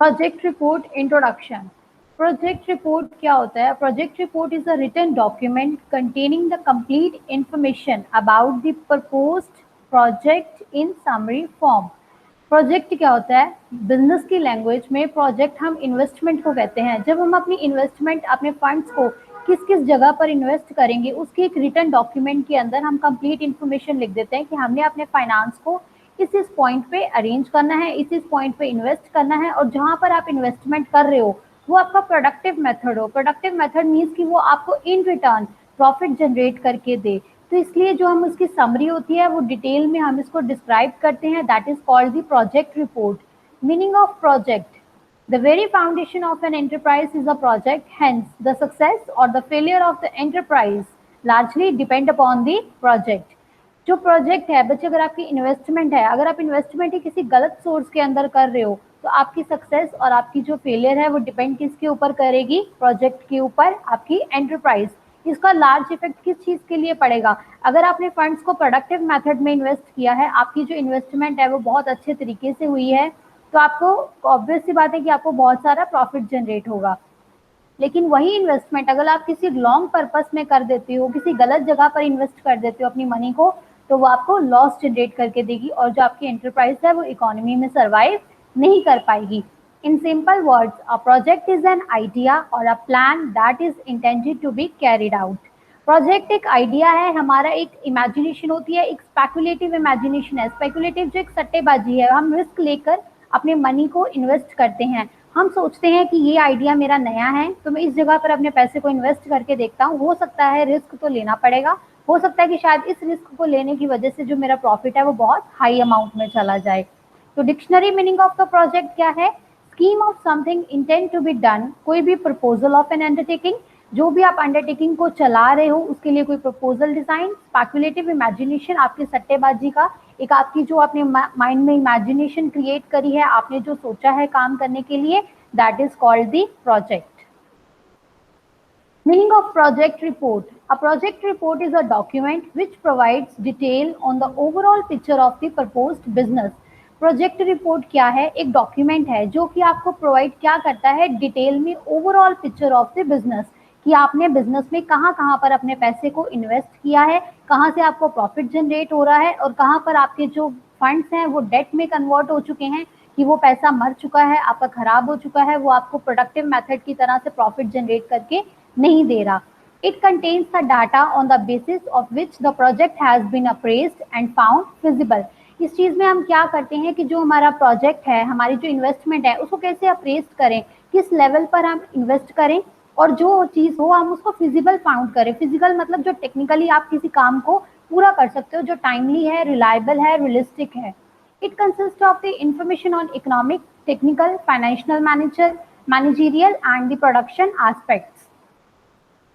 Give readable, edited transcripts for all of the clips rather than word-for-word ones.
Project report introduction. Project report क्या होता है? Project report is a written document containing the complete information about the proposed project in summary form. Project क्या होता है? Business की language में project हम इन्वेस्टमेंट को कहते हैं। जब हम अपनी इन्वेस्टमेंट, अपने फंड्स को किस किस जगह पर इन्वेस्ट करेंगे, उसकी एक रिटन डॉक्यूमेंट के अंदर हम कंप्लीट इन्फॉर्मेशन लिख देते हैं कि हमने अपने फाइनेंस को इस पॉइंट पे अरेंज करना है, इस पॉइंट पे इन्वेस्ट करना है, और जहां पर आप इन्वेस्टमेंट कर रहे हो वो आपका प्रोडक्टिव मेथड हो। प्रोडक्टिव मेथड मीन्स कि वो आपको इन रिटर्न प्रॉफिट जनरेट करके दे। तो इसलिए जो हम उसकी समरी होती है वो डिटेल में हम इसको डिस्क्राइब करते हैं, that is called the project report. Meaning of project: the very foundation of an enterprise is a project, hence the success or the failure of the enterprise largely depend upon the project। जो project है बच्चे, अगर आपकी investment है, अगर आप investment ही किसी गलत सोर्स के अंदर कर रहे हो तो आपकी सक्सेस और आपकी जो फेलियर है वो डिपेंड किसके ऊपर करेगी? प्रोजेक्ट के ऊपर, आपकी एंटरप्राइज। इसका लार्ज इफेक्ट किस चीज के लिए पड़ेगा? अगर आपने फंड्स को प्रोडक्टिव मेथड में इन्वेस्ट किया है, आपकी जो इन्वेस्टमेंट है वो बहुत अच्छे तरीके से हुई है, तो आपको ऑब्वियस सी बात है कि आपको बहुत सारा प्रॉफिट जनरेट होगा। लेकिन वही इन्वेस्टमेंट अगर आप किसी लॉन्ग पर्पस में कर देते हो, किसी गलत जगह पर इन्वेस्ट कर देते हो अपनी मनी को, तो वो आपको लॉस जनरेट करके देगी और जो आपकी एंटरप्राइज है वो इकोनॉमी में सर्वाइव नहीं कर पाएगी। In simple words, a project is an idea और a plan that is intended to be carried out. Project एक आइडिया है, हमारा एक इमेजिनेशन होती है, एक स्पेकुलेटिव इमेजिनेशन है। स्पेकुलेटिव जो एक सट्टेबाजी है, हम रिस्क लेकर अपने मनी को इन्वेस्ट करते हैं। हम सोचते हैं कि ये आइडिया मेरा नया है तो मैं इस जगह पर अपने पैसे को इन्वेस्ट करके देखता हूँ, हो सकता है रिस्क तो लेना पड़ेगा, हो सकता है कि शायद इस रिस्क को लेने की वजह से जो मेरा प्रॉफिट है वो बहुत हाई अमाउंट में चला जाए। तो dictionary meaning of the project क्या है? Scheme of something intended to be done, कोई भी प्रपोजल ऑफ एन अंडरटेकिंग, जो भी आप अंडरटेकिंग को चला रहे हो उसके लिए कोई प्रपोजल डिजाइन। स्पेकुलेटिव इमेजिनेशन, आपकी सट्टेबाजी का एक, आपकी जो आपने माइंड में इमेजिनेशन क्रिएट करी है, आपने जो सोचा है काम करने के लिए, that is called the project. Meaning of project report: a project report is a document which provides detail on the overall picture of the proposed business। Project report क्या है? एक डॉक्यूमेंट है जो कि आपको प्रोवाइड क्या करता है? डिटेल में overall picture of the business, कि आपने बिजनेस में कहाँ कहाँ पर अपने पैसे को इन्वेस्ट किया है, कहाँ से आपको प्रॉफिट जनरेट हो रहा है, और कहाँ पर आपके जो फंड्स हैं वो डेट में कन्वर्ट हो चुके हैं, कि वो पैसा मर चुका है, आपका खराब हो चुका है, वो आपको प्रोडक्टिव मेथड की तरह से प्रॉफिट जनरेट करके नहीं दे रहा। It contains the data on the basis of which the project has been appraised and found feasible. इस चीज में हम क्या करते हैं कि जो हमारा प्रोजेक्ट है, हमारी जो इन्वेस्टमेंट है, उसको कैसे अप्रेज करें, किस लेवल पर हम इन्वेस्ट करें, और जो चीज हो हम उसको फिजिबल फाउंड करें। फिजिकल मतलब जो टेक्निकली आप किसी काम को पूरा कर सकते हो, जो टाइमली है, रिलायबल है, रियलिस्टिक है। It consists of the information on economic, technical, financial, managerial and the production aspects।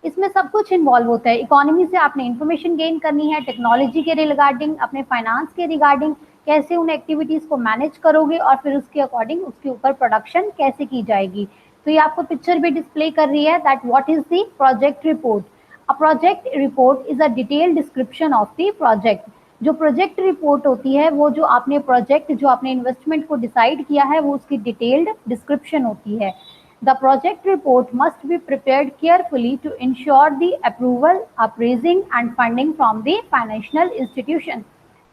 इसमें सब कुछ इन्वॉल्व होता है। इकोनॉमी से आपने इन्फॉर्मेशन गेन करनी है, टेक्नोलॉजी के रिगार्डिंग, अपने फाइनेंस के रिगार्डिंग, कैसे उन एक्टिविटीज को मैनेज करोगे और फिर उसके अकॉर्डिंग उसके ऊपर प्रोडक्शन कैसे की जाएगी। तो ये आपको पिक्चर भी डिस्प्ले कर रही है that what is the project report. A project report is a detailed description of the project. जो प्रोजेक्ट रिपोर्ट होती है वो जो आपने प्रोजेक्ट, जो आपने इन्वेस्टमेंट को डिसाइड किया है, वो उसकी डिटेल्ड डिस्क्रिप्शन होती है। The project report must be prepared carefully to ensure the approval, appraising and funding from the financial institution।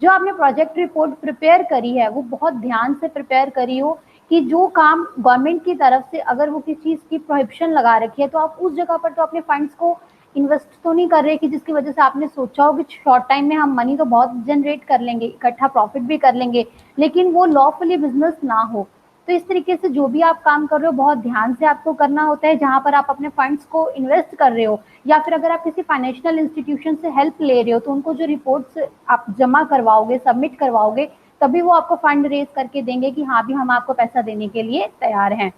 जो आपने प्रोजेक्ट रिपोर्ट प्रिपेयर करी है वो बहुत ध्यान से प्रिपेयर करी हो, कि जो काम गवर्नमेंट की तरफ से अगर वो किसी चीज की प्रोहिबिशन लगा रखी है तो आप उस जगह पर तो अपने फंड्स को इन्वेस्ट तो नहीं कर रहे कि जिसकी वजह से आपने सोचा हो कि शॉर्ट टाइम में हम मनी तो बहुत जनरेट कर लेंगे, इकट्ठा प्रॉफिट भी कर लेंगे, लेकिन वो लॉफुली बिजनेस ना हो। तो इस तरीके से जो भी आप काम कर रहे हो बहुत ध्यान से आपको करना होता है। जहां पर आप अपने फंड्स को इन्वेस्ट कर रहे हो, या फिर अगर आप किसी फाइनेंशियल इंस्टीट्यूशन से हेल्प ले रहे हो, तो उनको जो रिपोर्ट्स आप जमा करवाओगे, सबमिट करवाओगे, तभी वो आपको फंड रेज करके देंगे कि हाँ भी हम आपको पैसा देने के लिए तैयार हैं।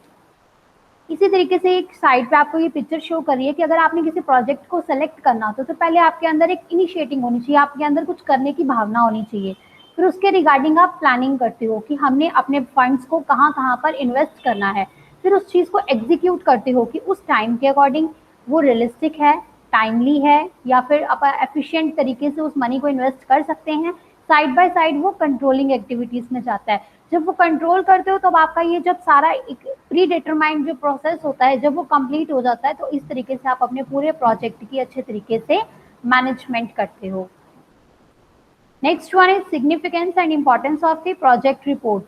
इसी तरीके से एक साइड पे आपको ये पिक्चर शो कर रही है कि अगर आपने किसी प्रोजेक्ट को सेलेक्ट करना हो तो पहले आपके अंदर एक इनिशिएटिंग होनी चाहिए, आपके अंदर कुछ करने की भावना होनी चाहिए। फिर उसके रिगार्डिंग आप प्लानिंग करते हो कि हमने अपने फंड्स को कहाँ कहाँ पर इन्वेस्ट करना है। फिर उस चीज़ को एग्जीक्यूट करते हो कि उस टाइम के अकॉर्डिंग वो रियलिस्टिक है, टाइमली है, या फिर आप एफिशिएंट तरीके से उस मनी को इन्वेस्ट कर सकते हैं। साइड बाय साइड वो कंट्रोलिंग एक्टिविटीज में जाता है। जब वो कंट्रोल करते हो तब आपका ये जब सारा एक प्री डिटरमाइंड जो प्रोसेस होता है जब वो कंप्लीट हो जाता है तो इस तरीके से आप अपने पूरे प्रोजेक्ट की अच्छे तरीके से मैनेजमेंट करते हो। Next one is significance and importance of the project report.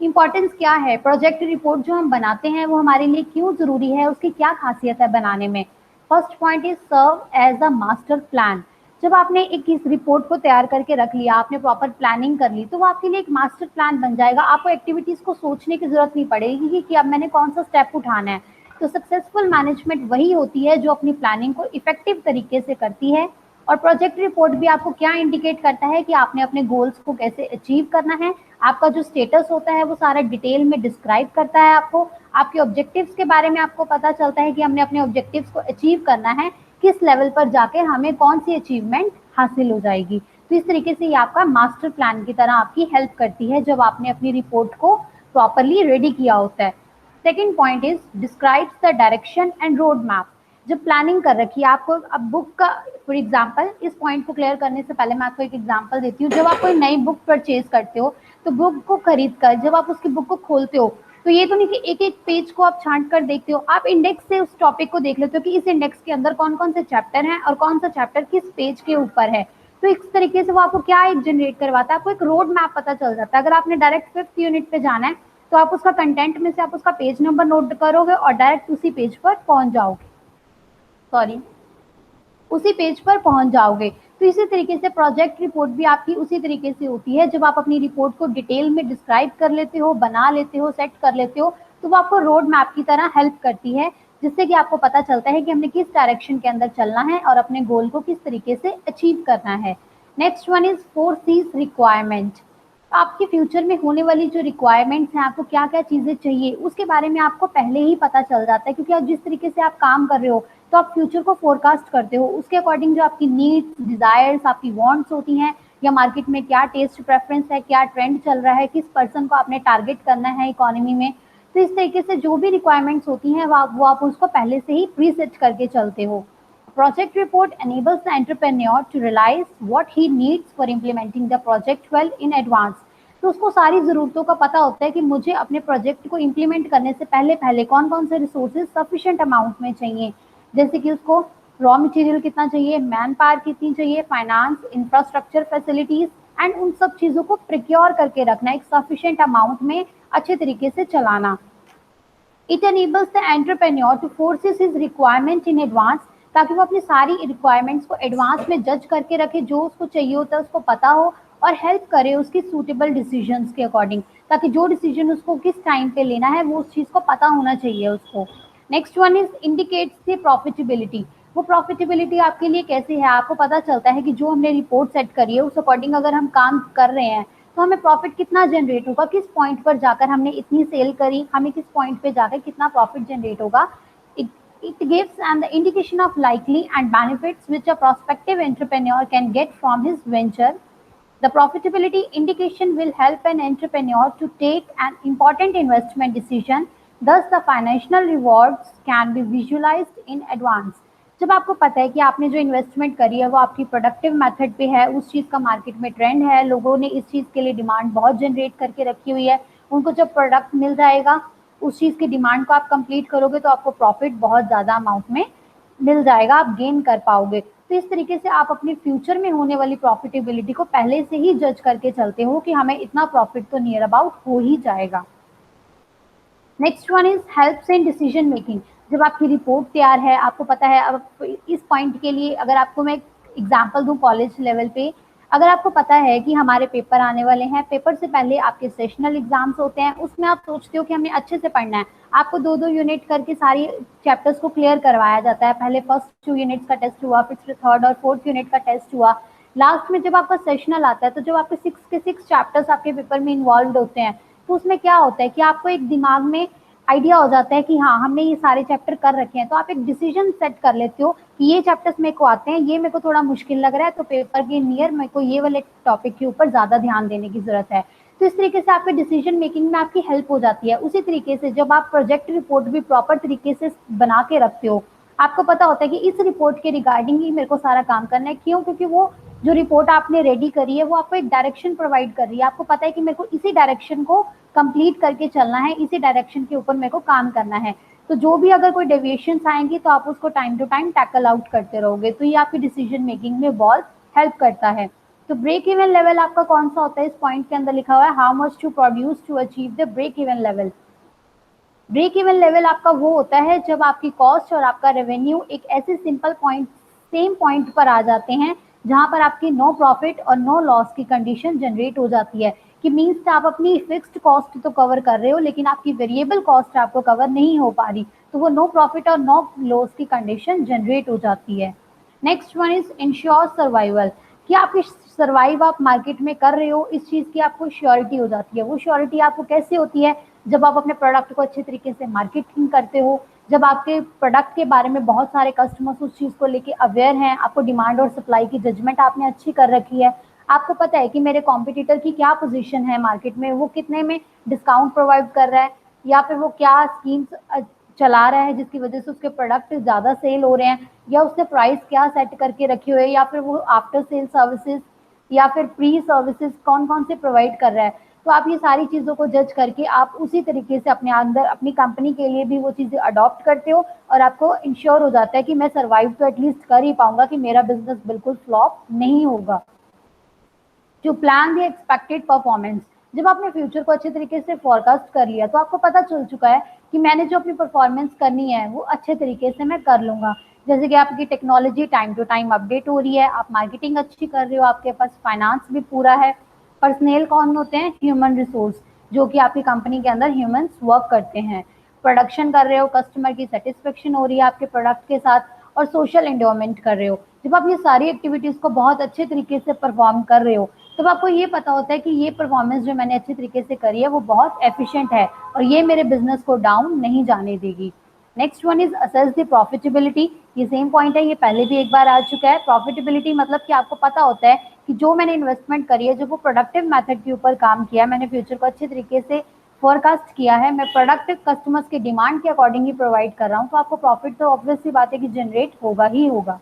Importance क्या है, प्रोजेक्ट रिपोर्ट जो हम बनाते हैं वो हमारे लिए क्यों जरूरी है, उसकी क्या खासियत है बनाने में। First point is serve as a master plan. जब आपने एक इस रिपोर्ट को तैयार करके रख लिया, आपने प्रॉपर प्लानिंग कर ली, तो वो आपके लिए एक मास्टर प्लान बन जाएगा। आपको एक्टिविटीज को सोचने की जरूरत नहीं पड़ेगी कि अब मैंने कौन सा स्टेप उठाना है। तो सक्सेसफुल मैनेजमेंट वही होती है जो अपनी प्लानिंग को इफेक्टिव तरीके से करती है। और प्रोजेक्ट रिपोर्ट भी आपको क्या इंडिकेट करता है कि आपने अपने गोल्स को कैसे अचीव करना है। आपका जो स्टेटस होता है वो सारा डिटेल में डिस्क्राइब करता है आपको। आपके ऑब्जेक्टिव्स के बारे में आपको पता चलता है कि हमने अपने ऑब्जेक्टिव्स को अचीव करना है, किस लेवल पर जाकर हमें कौन सी अचीवमेंट हासिल हो जाएगी। तो इस तरीके से ये आपका मास्टर प्लान की तरह आपकी हेल्प करती है जब आपने अपनी रिपोर्ट को प्रॉपरली रेडी किया होता है। Second point is describes the direction and road map. जब प्लानिंग कर रखी है आपको, अब बुक का फॉर एग्जाम्पल, इस पॉइंट को क्लियर करने से पहले मैं आपको एक एग्जाम्पल देती हूँ। जब आप कोई नई बुक परचेज करते हो तो बुक को खरीद कर जब आप उसकी बुक को खोलते हो तो ये तो नहीं कि एक एक पेज को आप छांट कर देखते हो, आप इंडेक्स से उस टॉपिक को देख लेते हो कि इस इंडेक्स के अंदर कौन कौन से चैप्टर हैं और कौन सा चैप्टर किस पेज के ऊपर है। तो इस तरीके से वो आपको क्या एक जनरेट करवाता है, आपको एक रोड मैप पता चल जाता है। अगर आपने डायरेक्ट 5th यूनिट पे जाना है तो आप उसका कंटेंट में से आप उसका पेज नंबर नोट करोगे और डायरेक्ट उसी पेज पर पहुंच जाओगे, उसी पेज पर पहुंच जाओगे। तो इसी तरीके से प्रोजेक्ट रिपोर्ट भी आपकी उसी तरीके से होती है। जब आप अपनी रिपोर्ट को डिटेल में डिस्क्राइब कर लेते हो, बना लेते हो, सेट कर लेते हो, तो वो आपको रोड मैप की तरह हेल्प करती है, जिससे कि आपको पता चलता है कि हमने किस डायरेक्शन के अंदर चलना है और अपने गोल को किस तरीके से अचीव करना है। Next one is 4C's requirement. आपके फ्यूचर में होने वाली जो रिक्वायरमेंट्स हैं, आपको क्या क्या चीजें चाहिए उसके बारे में आपको पहले ही पता चल जाता है, क्योंकि आप जिस तरीके से आप काम कर रहे हो तो आप फ्यूचर को फोरकास्ट करते हो। उसके अकॉर्डिंग जो आपकी नीड्स, डिजायर्स, आपकी वांट्स होती हैं, या मार्केट में क्या टेस्ट प्रेफरेंस है, क्या ट्रेंड चल रहा है, किस पर्सन को आपने टारगेट करना है इकोनॉमी में, तो इस तरीके से जो भी रिक्वायरमेंट्स होती हैं वो आप उसको पहले से ही प्री सेट करके चलते हो। Project report enables the entrepreneur to realize what he needs for implementing the project well in advance। तो उसको सारी ज़रूरतों का पता होता है कि मुझे अपने प्रोजेक्ट को इम्प्लीमेंट करने से पहले पहले कौन कौन से रिसोर्सेज सफिशिएंट अमाउंट में चाहिए। जैसे कि उसको रॉ मटेरियल कितना चाहिए, मैन पावर कितनी चाहिए, फाइनेंस, इंफ्रास्ट्रक्चर, फैसिलिटीज एंड उन सब चीज़ों को प्रिक्योर करके रखना, एक सफिशिएंट अमाउंट में अच्छे तरीके से चलाना। It enables the entrepreneur to foresee his requirement in advance, ताकि वो अपनी सारी रिक्वायरमेंट्स को एडवांस में जज करके रखे, जो उसको चाहिए होता है उसको पता हो और हेल्प करे उसकी सूटेबल डिसीजंस के अकॉर्डिंग, ताकि जो डिसीजन उसको किस टाइम पे लेना है वो उस चीज़ को पता होना चाहिए उसको। Next one is indicates the profitability. वो प्रॉफिटेबिलिटी आपके लिए कैसे है, आपको पता चलता है कि जो हमने रिपोर्ट सेट करी है उस अकॉर्डिंग अगर हम काम कर रहे हैं तो हमें प्रॉफिट कितना जनरेट होगा, किस पॉइंट पर जाकर हमने इतनी सेल करी, हमें किस पॉइंट पे जाकर कितना प्रॉफिट जनरेट होगा। It gives an indication of likely and benefits which a prospective entrepreneur can get from his venture. The profitability indication will help an entrepreneur to take an important investment decision. Thus, the financial rewards can be visualized in advance. जब आपको पता है कि आपने जो investment करी है वो आपकी प्रोडक्टिव मेथड पे है, उस चीज़ का मार्केट में ट्रेंड है, लोगों ने इस चीज़ के लिए डिमांड बहुत जनरेट करके रखी हुई है, उनको जब प्रोडक्ट मिल जाएगा उस चीज़ की डिमांड को आप कंप्लीट करोगे तो आपको प्रॉफिट बहुत ज़्यादा अमाउंट में मिल जाएगा, आप गेन कर पाओगे। तो इस तरीके से आप अपने फ्यूचर में होने वाली प्रॉफिटेबिलिटी को पहले से ही जज करके चलते हो कि हमें इतना प्रॉफिट तो नियर अबाउट हो ही जाएगा। Next one is helps in decision making. जब आपकी रिपोर्ट तैयार है, आपको पता है, अब इस पॉइंट के लिए अगर आपको मैं एग्जांपल दूं कॉलेज लेवल पे, अगर आपको पता है कि हमारे पेपर आने वाले हैं, पेपर से पहले आपके सेशनल एग्जाम्स होते हैं, उसमें आप सोचते हो कि हमें अच्छे से पढ़ना है, आपको 2-2 यूनिट करके सारी चैप्टर्स को क्लियर करवाया जाता है। पहले फर्स्ट 2 यूनिट्स का टेस्ट हुआ, फिर 3rd और 4th यूनिट का टेस्ट हुआ, लास्ट में जब आपका सेशनल आता है तो जब आपके 6 के 6 चैप्टर्स आपके पेपर में इन्वॉल्व होते हैं तो उसमें क्या होता है कि आपको एक दिमाग में आइडिया हो जाता है कि हाँ हमने ये सारे चैप्टर कर रखे हैं, तो आप एक डिसीजन सेट कर लेते हो कि ये चैप्टर्स मेरे को आते हैं, ये मेरे को थोड़ा मुश्किल लग रहा है, तो पेपर के नियर मेरे को ये वाले टॉपिक के ऊपर ज़्यादा ध्यान देने की ज़रूरत है। तो इस तरीके से आपके डिसीजन मेकिंग में आपकी हेल्प हो जाती है। उसी तरीके से जब आप प्रोजेक्ट रिपोर्ट भी प्रॉपर तरीके से बना के रखते हो, आपको पता होता है कि इस रिपोर्ट के रिगार्डिंग ही मेरे को सारा काम करना है। क्यों? क्योंकि वो जो रिपोर्ट आपने रेडी करी है वो आपको एक डायरेक्शन प्रोवाइड कर रही है, आपको पता है कि मेरे को इसी डायरेक्शन को कंप्लीट करके चलना है, इसी डायरेक्शन के ऊपर मेरे को काम करना है। तो जो भी अगर कोई डेविएशंस आएंगी तो आप उसको time to time tackle out करते रहोगे, तो ये आपकी डिसीजन मेकिंग में बहुत हेल्प करता है। तो ब्रेक इवन लेवल आपका कौन सा होता है, इस पॉइंट के अंदर लिखा हुआ है how much to produce to achieve the break even level. Break even level आपका वो होता है जब आपकी कॉस्ट और आपका रेवेन्यू एक ऐसे सिंपल पॉइंट, सेम पॉइंट पर आ जाते हैं जहां पर आपकी नो प्रॉफिट और नो लॉस की कंडीशन जनरेट हो जाती है, कि मीन्स आप अपनी फिक्स्ड कॉस्ट तो कवर कर रहे हो लेकिन आपकी वेरिएबल कॉस्ट आपको कवर नहीं हो पा रही, तो वो नो प्रॉफिट और नो लॉस की कंडीशन जनरेट हो जाती है। Next one is ensure survival, कि आपकी सर्वाइव आप मार्केट में कर रहे हो, इस चीज की आपको श्योरिटी हो जाती है। वो श्योरिटी आपको कैसे होती है, जब आप अपने प्रोडक्ट को अच्छे तरीके से मार्केटिंग करते हो, जब आपके प्रोडक्ट के बारे में बहुत सारे कस्टमर्स उस चीज को लेके अवेयर हैं, आपको डिमांड और सप्लाई की जजमेंट आपने अच्छी कर रखी है, आपको पता है कि मेरे कॉम्पिटिटर की क्या पोजीशन है मार्केट में, वो कितने में डिस्काउंट प्रोवाइड कर रहा है, या फिर वो क्या स्कीम्स चला रहा है जिसकी वजह से उसके प्रोडक्ट ज़्यादा सेल हो रहे हैं, या उसने प्राइस क्या सेट करके रखे हुए, या फिर वो आफ्टर सेल सर्विसेज या फिर प्री सर्विसेज कौन कौन से प्रोवाइड कर रहा है। तो आप ये सारी चीज़ों को जज करके आप उसी तरीके से अपने अंदर अपनी कंपनी के लिए भी वो चीज़ें अडॉप्ट करते हो, और आपको इंश्योर हो जाता है कि मैं सर्वाइव तो एटलीस्ट कर ही पाऊंगा, कि मेरा बिजनेस बिल्कुल फ्लॉप नहीं होगा। To plan the expected performance, जब आपने फ्यूचर को अच्छे तरीके से फोरकास्ट कर लिया तो आपको पता चल चुका है कि मैंने जो अपनी परफॉर्मेंस करनी है वो अच्छे तरीके से मैं कर लूंगा। जैसे कि आपकी technology time to time update हो रही है, आप मार्केटिंग अच्छी कर रहे हो, आपके पास फाइनेंस भी पूरा है। पर्सनल कौन होते हैं, ह्यूमन रिसोर्स, जो कि आपकी कंपनी के अंदर ह्यूमंस वर्क करते हैं। प्रोडक्शन कर रहे हो, कस्टमर की सेटिस्फेक्शन हो रही है आपके प्रोडक्ट के साथ, और सोशल एंडोमेंट कर रहे हो। जब आप ये सारी एक्टिविटीज़ को बहुत अच्छे तरीके से परफॉर्म कर रहे हो तब आपको ये पता होता है कि ये परफॉर्मेंस जो मैंने अच्छे तरीके से करी है वो बहुत एफिशिएंट है और ये मेरे बिजनेस को डाउन नहीं जाने देगी। Next one is assess the profitability, ये सेम पॉइंट है, ये पहले भी एक बार आ चुका है। प्रॉफिटेबिलिटी मतलब कि आपको पता होता है कि जो मैंने इन्वेस्टमेंट करी है, जो वो प्रोडक्टिव मेथड के ऊपर काम किया है, मैंने फ्यूचर को अच्छे तरीके से फोरकास्ट किया है, मैं प्रोडक्ट कस्टमर्स के डिमांड के अकॉर्डिंग ही प्रोवाइड कर रहा हूँ, तो आपको प्रॉफिट तो ऑब्वियस सी बात है कि जनरेट होगा ही होगा।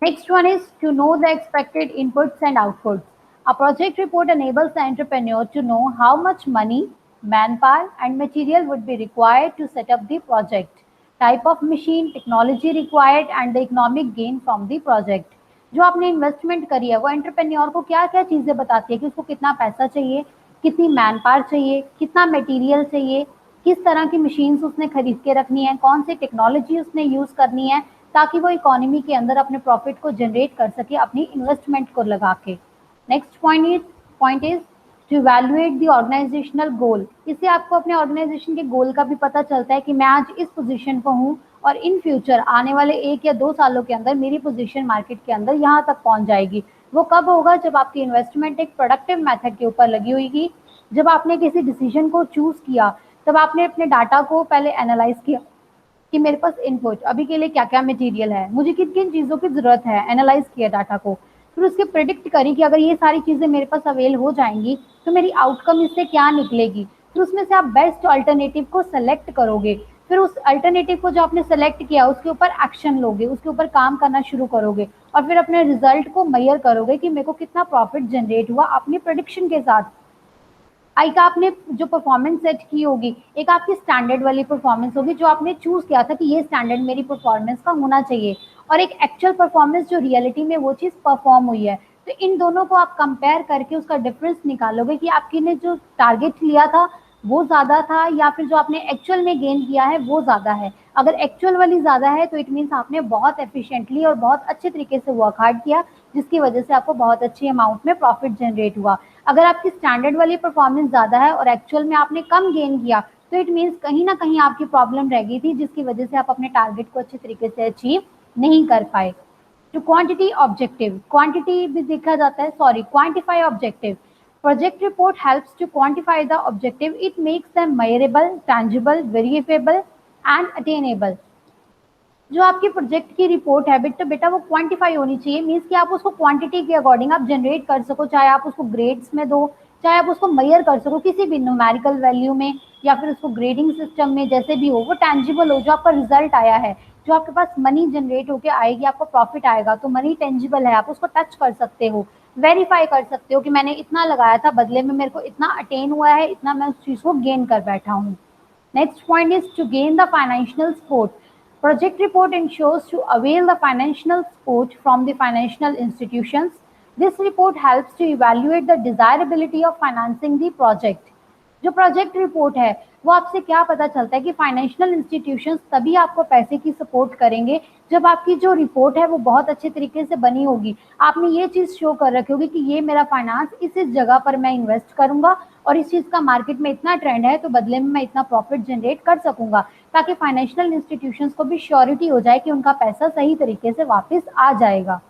Next one is to know the expected inputs and outputs. A project report enables the entrepreneur to know how much money, manpower, and material would be required to set up the project, type of machine, technology required, and the economic gain from the project. जो आपने investment करी है वो entrepreneur को क्या क्या चीज़ें बताती है कि उसको कितना पैसा चाहिए, कितनी मैन पावर चाहिए, कितना मटेरियल चाहिए, किस तरह की मशीन्स उसने खरीद के रखनी है, कौन सी टेक्नोलॉजी उसने यूज़ करनी है, ताकि वो इकोनॉमी के अंदर अपने प्रॉफिट को जनरेट कर सके अपनी इन्वेस्टमेंट को लगा के। Next point is to evaluate the organizational goal, इससे आपको अपने ऑर्गेनाइजेशन के गोल का भी पता चलता है कि मैं आज इस पोजीशन पर हूँ और इन फ्यूचर आने वाले 1 या 2 सालों के अंदर मेरी पोजीशन मार्केट के अंदर यहाँ तक पहुँच जाएगी। वो कब होगा, जब आपकी इन्वेस्टमेंट एक प्रोडक्टिव मेथड के ऊपर लगी हुई, जब आपने किसी डिसीजन को चूज किया, तब आपने अपने डाटा को पहले एनालाइज किया कि मेरे पास इनपुट अभी के लिए क्या क्या मटेरियल है, मुझे किन किन चीज़ों की ज़रूरत है, एनालाइज किया डाटा को, फिर उसके प्रिडिक्ट करी कि अगर ये सारी चीज़ें मेरे पास अवेल हो जाएंगी तो मेरी आउटकम इससे क्या निकलेगी, फिर उसमें से आप बेस्ट अल्टरनेटिव को सेलेक्ट करोगे, फिर उस अल्टरनेटिव को जो आपने सेलेक्ट किया उसके ऊपर एक्शन लोगे, उसके ऊपर काम करना शुरू करोगे और फिर अपने रिजल्ट को मेजर करोगे कि मेरे को कितना प्रॉफिट जनरेट हुआ अपनी प्रोडिक्शन के साथ। एक आपने जो परफॉर्मेंस सेट की होगी, एक आपकी स्टैंडर्ड वाली परफॉर्मेंस होगी जो आपने चूज किया था कि ये स्टैंडर्ड मेरी परफॉर्मेंस का होना चाहिए, और एक एक्चुअल परफॉर्मेंस जो रियलिटी में वो चीज़ परफॉर्म हुई है। तो इन दोनों को आप कंपेयर करके उसका डिफरेंस निकालोगे कि आपकी ने जो टारगेट लिया था वो ज़्यादा था या फिर जो आपने एक्चुअल में गेन किया है वो ज़्यादा है। अगर एक्चुअल वाली ज़्यादा है तो इट मीन्स आपने बहुत एफिशिएंटली और बहुत अच्छे तरीके से वर्क हार्ड किया, जिसकी वजह से आपको बहुत अच्छी अमाउंट में प्रॉफिट जनरेट हुआ। अगर आपकी स्टैंडर्ड वाली परफॉर्मेंस ज़्यादा है और एक्चुअल में आपने कम गेन किया तो इट मीन्स कहीं ना कहीं आपकी प्रॉब्लम रह गई थी, जिसकी वजह से आप अपने टारगेट को अच्छे तरीके से अचीव नहीं कर पाए। तो क्वांटिटी ऑब्जेक्टिव, क्वांटिटी भी देखा जाता है, sorry quantify objective. Project report helps to quantify the objective. It makes them measurable, tangible, verifiable and attainable. जो आपकी प्रोजेक्ट की रिपोर्ट है बेटा वो क्वांटिफाई होनी चाहिए, मीन्स कि आप उसको क्वांटिटी के अकॉर्डिंग आप जनरेट कर सको, चाहे आप उसको ग्रेड्स में दो, चाहे आप उसको मेजर कर सको किसी भी न्यूमेरिकल वैल्यू में या फिर उसको ग्रेडिंग सिस्टम में, जैसे भी हो वो टेंजिबल हो, जो आपका रिजल्ट आया है, जो आपके पास मनी जनरेट होकर आएगी, आपको प्रॉफिट आएगा तो मनी टेंजिबल है, आप उसको टच कर सकते हो। वेरीफाई कर सकते हो कि मैंने इतना लगाया था, बदले में मेरे को इतना अटेन हुआ है, इतना मैं उस चीज को गेन कर बैठा हूँ। Next point is to gain the financial support. Project report ensures to avail the financial support from the financial institutions. This report helps to evaluate the desirability of financing the project. जो project report है वो आपसे क्या पता चलता है कि financial institutions तभी आपको पैसे की सपोर्ट करेंगे जब आपकी जो रिपोर्ट है वो बहुत अच्छे तरीके से बनी होगी। आपने ये चीज शो कर रखी होगी कि ये मेरा फाइनेंस इस जगह पर मैं इन्वेस्ट करूंगा और इस चीज का मार्केट में इतना ट्रेंड है तो बदले में मैं इतना प्रॉफिट जनरेट कर सकूंगा, ताकि फाइनेंशियल इंस्टीट्यूशंस को भी श्योरिटी हो जाए कि उनका पैसा सही तरीके से वापस आ जाएगा।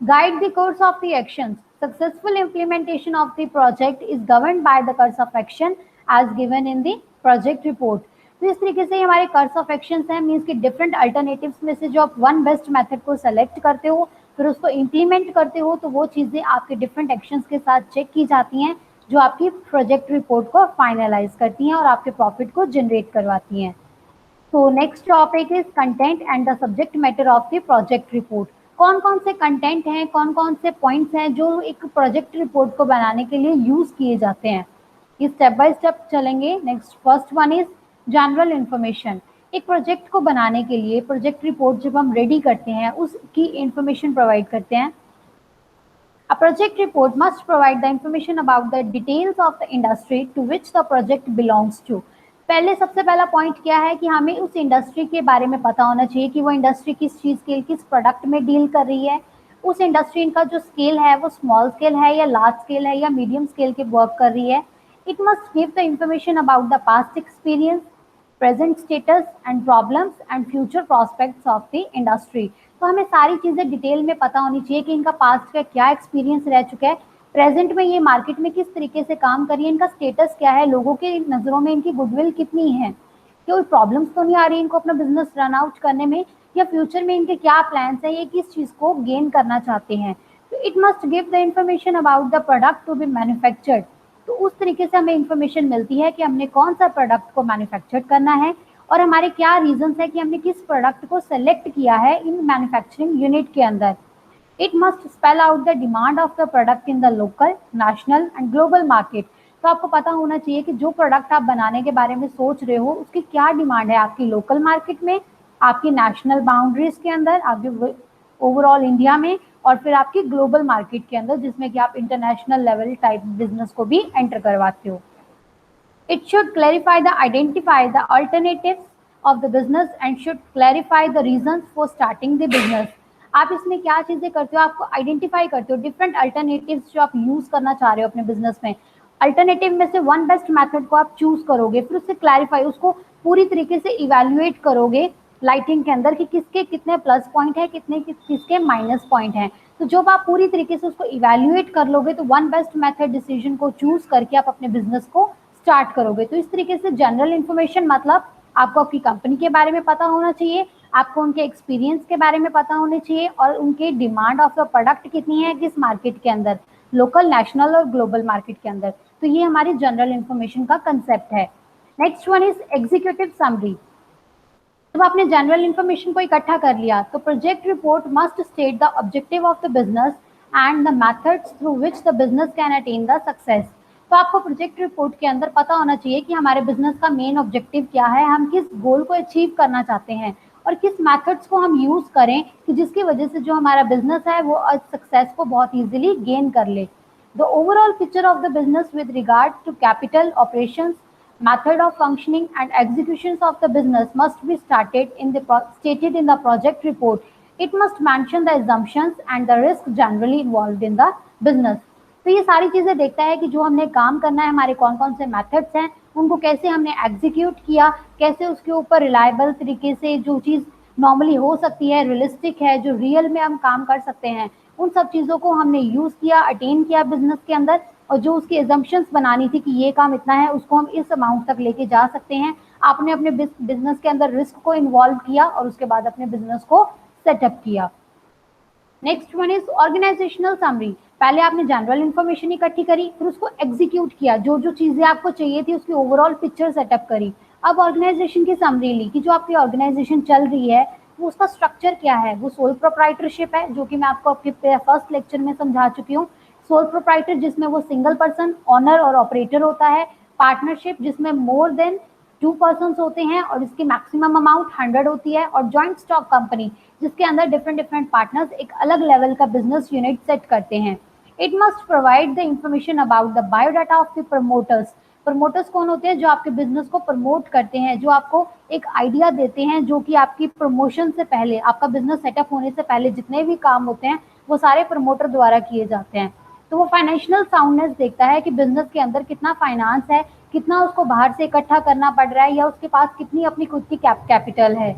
Guide the course of the actions. Successful implementation of the project is governed by the course of action as given in the project report. तो इस तरीके से हमारे course of actions हैं, मीन्स कि डिफरेंट अल्टरनेटिव्स में से जो आप वन बेस्ट मेथड को सेलेक्ट करते हो फिर उसको इम्प्लीमेंट करते हो तो वो चीज़ें आपके डिफरेंट एक्शंस के साथ चेक की जाती हैं जो आपकी प्रोजेक्ट रिपोर्ट को फाइनलाइज करती हैं और आपके प्रॉफिट को जनरेट करवाती हैं। तो next topic is content and the subject matter of the project report. कौन कौन से कंटेंट हैं, कौन कौन से पॉइंट्स हैं जो एक प्रोजेक्ट रिपोर्ट को बनाने के लिए यूज किए जाते हैं, ये स्टेप बाय स्टेप चलेंगे। Next first one is general information. एक प्रोजेक्ट को बनाने के लिए प्रोजेक्ट रिपोर्ट जब हम रेडी करते हैं उसकी इंफॉर्मेशन प्रोवाइड करते हैं। A project report must provide the information about the details of the industry to which the project belongs to. पहले सबसे पहला पॉइंट क्या है कि हमें उस इंडस्ट्री के बारे में पता होना चाहिए कि वो इंडस्ट्री किस चीज़ के किस प्रोडक्ट में डील कर रही है। उस इंडस्ट्री का जो स्केल है वो स्मॉल स्केल है या लार्ज स्केल है या मीडियम स्केल के वर्क कर रही है। It must give the information about the past experience, present status and problems and future prospects of the industry. तो हमें सारी चीज़ें डिटेल में पता होनी चाहिए कि इनका पास्ट का क्या एक्सपीरियंस रह चुका है, प्रेजेंट में ये मार्केट में किस तरीके से काम कर रही है, इनका स्टेटस क्या है, लोगों के नज़रों में इनकी गुडविल कितनी है, कोई प्रॉब्लम्स तो नहीं आ रही इनको अपना बिजनेस रन आउट करने में, या फ्यूचर में इनके क्या प्लान्स हैं, ये किस चीज़ को गेन करना चाहते हैं। तो it must give the information about the product to be manufactured. तो उस तरीके से हमें इंफॉर्मेशन मिलती है कि हमने कौन सा प्रोडक्ट को मैन्युफैक्चर करना है और हमारे क्या रीजंस है कि हमने किस प्रोडक्ट को सेलेक्ट किया है इन मैन्युफैक्चरिंग यूनिट के अंदर। It must spell out the demand of the product in the local, national and global market. तो आपको पता होना चाहिए कि जो प्रोडक्ट आप बनाने के बारे में सोच रहे हो उसकी क्या डिमांड है आपकी लोकल मार्केट में, आपकी नेशनल बाउंड्रीज के अंदर, आपके ओवरऑल इंडिया में, और फिर आपकी ग्लोबल मार्केट के अंदर जिसमें कि आप इंटरनेशनल लेवल टाइप बिजनेस को भी एंटर करवाते हो। It should identify the alternatives of the business and should clarify the reasons for starting the business. आप इसमें क्या चीजें करते हो, आपको आइडेंटिफाई करते हो डिफरेंट अल्टरनेटिव्स जो आप यूज करना चाह रहे हो अपने बिजनेस में। अल्टरनेटिव में से वन बेस्ट मेथड को आप चूज करोगे, फिर उससे क्लैरिफाई, उसको पूरी तरीके से इवेल्युएट करोगे लाइटिंग के अंदर कि किसके कितने प्लस पॉइंट है, किसके माइनस पॉइंट है। तो जब आप पूरी तरीके से उसको इवेल्युएट कर लोगे तो वन बेस्ट मेथड डिसीजन को चूज करके आप अपने बिजनेस को स्टार्ट करोगे। तो इस तरीके से जनरल इन्फॉर्मेशन मतलब आपको आपकी कंपनी के बारे में पता होना चाहिए, आपको उनके एक्सपीरियंस के बारे में पता होना चाहिए और उनके डिमांड ऑफ द प्रोडक्ट कितनी है किस मार्केट के अंदर, लोकल, नेशनल और ग्लोबल मार्केट के अंदर। तो ये हमारी जनरल इन्फॉर्मेशन का कंसेप्ट है। Next one is executive summary. जब आपने जनरल इन्फॉर्मेशन को इकट्ठा कर लिया तो project report must state the objective of the business and the methods through which the business can attain the success. तो आपको प्रोजेक्ट रिपोर्ट के अंदर पता होना चाहिए कि हमारे बिजनेस का मेन ऑब्जेक्टिव क्या है, हम किस गोल को अचीव करना चाहते हैं और किस मेथड्स को हम यूज करें कि जिसकी वजह से जो हमारा बिजनेस है वो सक्सेस को बहुत इजीली गेन कर ले। The overall picture of the business with regard to capital, operations, method of functioning and executions of the business must be stated in the project report. It must mention the assumptions and the risk generally involved in the business. तो ये सारी चीजें देखता है कि जो हमने काम करना है हमारे कौन कौन से मेथड्स हैं, उनको कैसे हमने एग्जीक्यूट किया, कैसे उसके ऊपर रिलायबल तरीके से जो चीज़ नॉर्मली हो सकती है, रियलिस्टिक है, जो रियल में हम काम कर सकते हैं, उन सब चीज़ों को हमने यूज़ किया, अटेन किया बिजनेस के अंदर। और जो उसकी एजम्पशंस बनानी थी कि ये काम इतना है उसको हम इस अमाउंट तक लेके जा सकते हैं, आपने अपने बिजनेस के अंदर रिस्क को इन्वॉल्व किया और उसके बाद अपने बिजनेस को सेटअप किया। Next one is organisational summary. पहले आपने जनरल इन्फॉर्मेशन इकट्ठी करी, फिर उसको एग्जीक्यूट किया, जो जो चीजें आपको चाहिए थी उसकी ओवरऑल पिक्चर सेटअप करी। अब ऑर्गेनाइजेशन की समरी ली कि जो आपकी ऑर्गेनाइजेशन चल रही है वो उसका स्ट्रक्चर क्या है। वो सोल प्रोप्राइटरशिप है, जो कि मैं आपको आपके फर्स्ट लेक्चर में समझा चुकी हूँ। सोल प्रोप्राइटर जिसमें वो सिंगल पर्सन ऑनर और ऑपरेटर होता है। पार्टनरशिप जिसमें मोर देन 2 पर्सन होते हैं और इसकी मैक्सिमम अमाउंट 100 होती है। और जॉइंट स्टॉक कंपनी जिसके अंदर डिफरेंट पार्टनर्स एक अलग लेवल का बिजनेस यूनिट सेट करते हैं। It must provide the information about the biodata of the promoters. Promoters कौन होते हैं? जो आपके बिजनेस को प्रमोट करते हैं, जो आपको एक आइडिया देते हैं, जो कि आपकी प्रमोशन से पहले, आपका बिजनेस सेटअप होने से पहले जितने भी काम होते हैं वो सारे प्रमोटर द्वारा किए जाते हैं। तो वो फाइनेंशियल साउंडनेस देखता है कि बिजनेस के अंदर कितना फाइनेंस है, कितना उसको बाहर से इकट्ठा करना पड़ रहा है, या उसके पास कितनी अपनी खुद की कैपिटल है।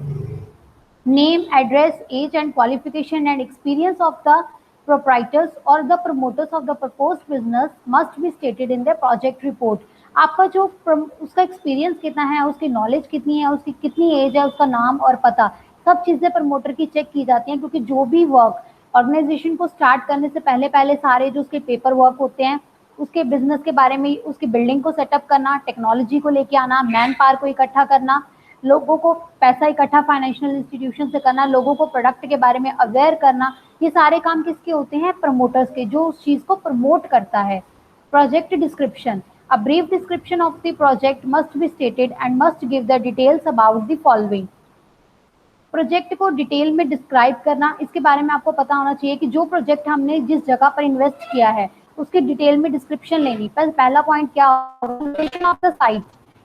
Name, address, age and qualification and experience of the proprietors or the promoters of the proposed business must be stated in the project report। आपका जो उसका एक्सपीरियंस कितना है, उसकी नॉलेज कितनी है, उसकी कितनी एज है, उसका नाम और पता, सब चीजें प्रमोटर की चेक की जाती हैं। क्योंकि जो भी वर्क ऑर्गेनाइजेशन को स्टार्ट करने से पहले पहले सारे जो उसके पेपर वर्क होते हैं, उसके बिजनेस के बारे में, उसकी बिल्डिंग को सेटअप करना, टेक्नोलॉजी को लेके आना, मैन पावर को इकट्ठा करना, लोगों को पैसा इकट्ठा फाइनेंशियल इंस्टीट्यूशन से करना, लोगों को प्रोडक्ट के बारे में अवेयर करना, ये सारे काम किसके होते हैं? प्रमोटर्स के, जो उस चीज को प्रमोट करता है। Project description, a brief description of the project must be stated and must give the details about the following. Project को डिटेल में डिस्क्राइब करना, इसके बारे में आपको पता होना चाहिए कि जो प्रोजेक्ट हमने जिस जगह पर इन्वेस्ट किया है उसकी डिटेल में डिस्क्रिप्शन लेनी। पहला पॉइंट क्या होगा? लोकेशन ऑफ द साइट,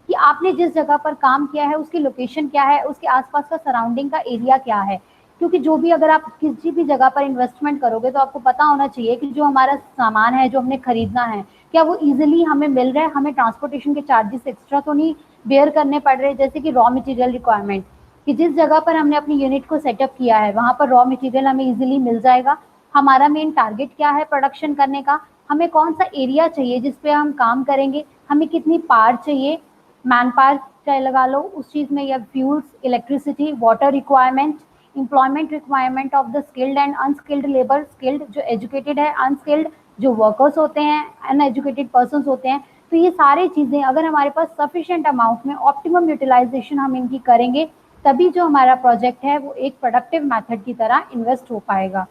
कि आपने जिस जगह पर काम किया है उसकी लोकेशन क्या है, उसके आसपास का सराउंडिंग का एरिया क्या है। क्योंकि जो भी, अगर आप किसी भी जगह पर इन्वेस्टमेंट करोगे तो आपको पता होना चाहिए कि जो हमारा सामान है, जो हमने खरीदना है, क्या वो इजीली हमें मिल रहा है, हमें ट्रांसपोर्टेशन के चार्जेस एक्स्ट्रा तो नहीं बेयर करने पड़ रहे। जैसे कि रॉ मटेरियल रिक्वायरमेंट, कि जिस जगह पर हमने अपनी यूनिट को सेटअप किया है वहां पर रॉ मटेरियल हमें इजीली मिल जाएगा। हमारा मेन टारगेट क्या है प्रोडक्शन करने का, हमें कौन सा एरिया चाहिए जिस पे हम काम करेंगे, हमें कितनी पावर चाहिए, मैन पावर चाहे लगा लो उस चीज में, या fuels, electricity, water requirement, employment requirement of the skilled and unskilled labour, skilled जो एजुकेटेड है, अनस्किल्ड जो वर्कर्स होते हैं, अनएजुकेटेड पर्सन होते हैं। तो ये सारी चीजें अगर हमारे पास सफिशिएंट अमाउंट में ऑप्टिमम यूटिलाइजेशन हम इनकी करेंगे, तभी जो हमारा प्रोजेक्ट है वो एक प्रोडक्टिव मेथड की तरह इन्वेस्ट हो पाएगा।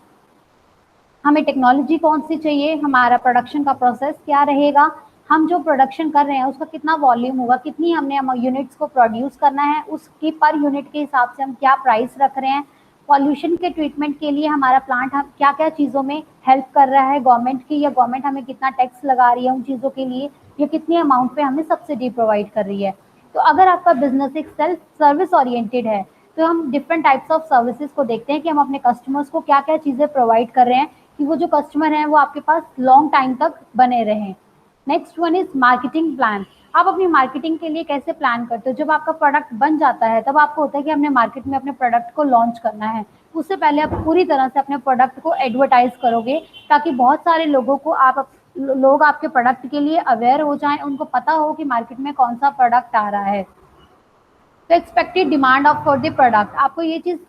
हमें टेक्नोलॉजी कौन सी चाहिए, हमारा प्रोडक्शन का प्रोसेस क्या रहेगा, हम जो प्रोडक्शन कर रहे हैं उसका कितना वॉल्यूम होगा, कितनी हमने यूनिट्स को प्रोड्यूस करना है, उसकी पर यूनिट के हिसाब से हम क्या प्राइस रख रहे हैं। पॉल्यूशन के ट्रीटमेंट के लिए हमारा प्लांट हम क्या क्या चीज़ों में हेल्प कर रहा है गवर्नमेंट की, या गवर्नमेंट हमें कितना टैक्स लगा रही है उन चीज़ों के लिए, या कितनी अमाउंट पे हमें सब्सिडी प्रोवाइड कर रही है। तो अगर आपका बिजनेस एक सेल्फ सर्विस ओरिएंटेड है तो हम डिफरेंट टाइप्स ऑफ सर्विसेज को देखते हैं कि हम अपने कस्टमर्स को क्या क्या चीज़ें प्रोवाइड कर रहे हैं कि वो जो कस्टमर हैं वो आपके पास लॉन्ग टाइम तक बने रहें। Next one is marketing plan. आप अपनी मार्केटिंग के लिए कैसे प्लान करते हो? जब आपका प्रोडक्ट बन जाता है तब आपको होता है कि हमने मार्केट में अपने प्रोडक्ट को लॉन्च करना है। उससे पहले आप पूरी तरह से अपने प्रोडक्ट को एडवर्टाइज करोगे ताकि बहुत सारे लोगों को लोग आपके प्रोडक्ट के लिए अवेयर हो जाएं, उनको पता हो कि मार्केट में कौन सा प्रोडक्ट आ रहा है। तो expected demand of for the product, आपको ये चीज